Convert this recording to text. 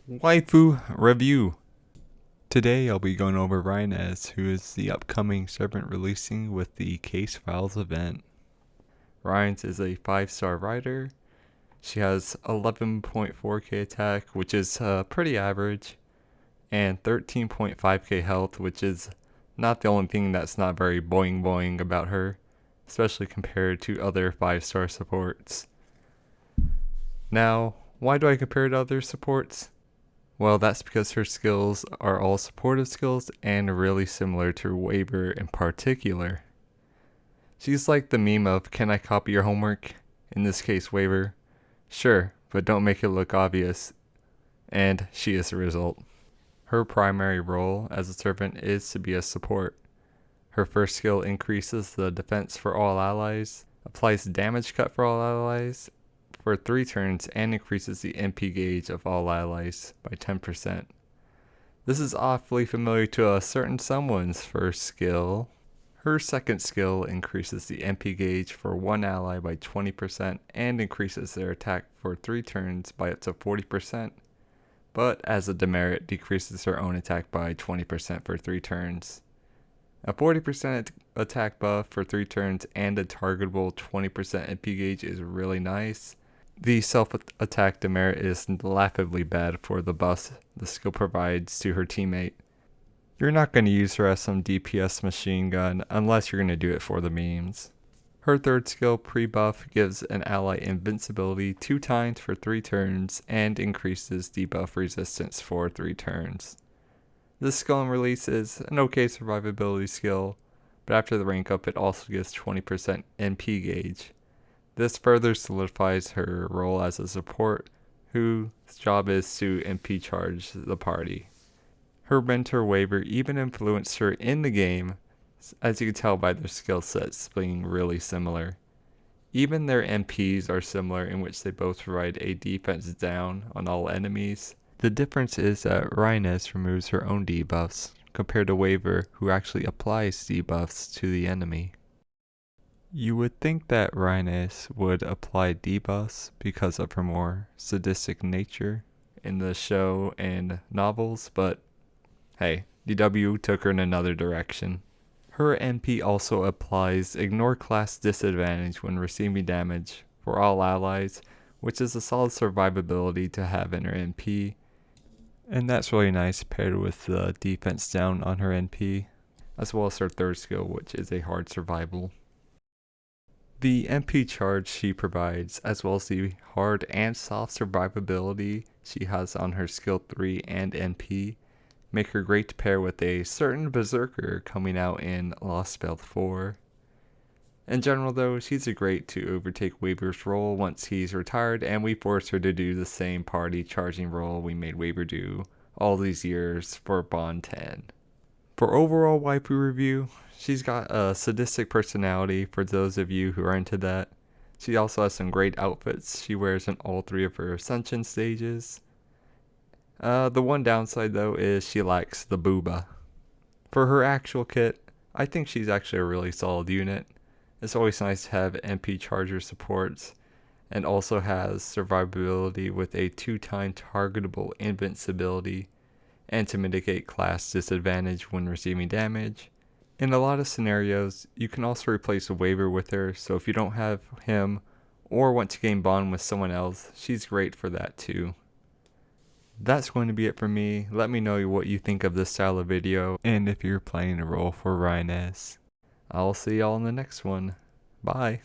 Waifu Review. Today I'll be going over Reines, who is the upcoming servant releasing with the Case Files event. Reines is a 5-star rider. She has 11.4k attack, which is pretty average, and 13.5k health, which is not the only thing that's not very boing boing about her, especially compared to other 5-star supports. Now, why do I compare to other supports? Well, that's because her skills are all supportive skills and really similar to Waifu in particular. She's like the meme of, can I copy your homework? In this case, Waifu. Sure, but don't make it look obvious. And she is the result. Her primary role as a servant is to be a support. Her first skill increases the defense for all allies, applies damage cut for all allies for 3 turns, and increases the MP gauge of all allies by 10%. This is awfully familiar to a certain someone's first skill. Her second skill increases the MP gauge for 1 ally by 20% and increases their attack for 3 turns by up to 40%, but as a demerit decreases her own attack by 20% for 3 turns. A 40% attack buff for 3 turns and a targetable 20% MP gauge is really nice. The self-attack demerit is laughably bad for the buffs the skill provides to her teammate. You're not going to use her as some DPS machine gun unless you're going to do it for the memes. Her third skill, pre-buff, gives an ally invincibility 2 times for 3 turns and increases debuff resistance for 3 turns. This skill and release is an okay survivability skill, but after the rank up it also gives 20% MP gauge. This further solidifies her role as a support, whose job is to MP charge the party. Her mentor Waifu even influenced her in the game, as you can tell by their skill sets being really similar. Even their MPs are similar, in which they both provide a defense down on all enemies. The difference is that Reines removes her own debuffs, compared to Waifu, who actually applies debuffs to the enemy. You would think that Reines would apply debuffs because of her more sadistic nature in the show and novels, but hey, DW took her in another direction. Her MP also applies Ignore Class Disadvantage when receiving damage for all allies, which is a solid survivability to have in her MP, and that's really nice paired with the defense down on her MP, as well as her third skill, which is a hard survival. The MP charge she provides, as well as the hard and soft survivability she has on her skill 3 and MP, make her great to pair with a certain berserker coming out in Lost Spell 4. In general though, she's a great to overtake Waifu's role once he's retired, and we force her to do the same party charging role we made Waifu do all these years for Bond 10. For overall Waifu review, she's got a sadistic personality for those of you who are into that. She also has some great outfits she wears in all 3 of her ascension stages. The one downside though is she lacks the booba. For her actual kit, I think she's actually a really solid unit. It's always nice to have MP charger supports, and also has survivability with a 2-time targetable invincibility, and to mitigate class disadvantage when receiving damage. In a lot of scenarios, you can also replace a Waifu with her, so if you don't have him or want to gain bond with someone else, she's great for that too. That's going to be it for me. Let me know what you think of this style of video, and if you're planning a role for Reines. I'll see y'all in the next one. Bye.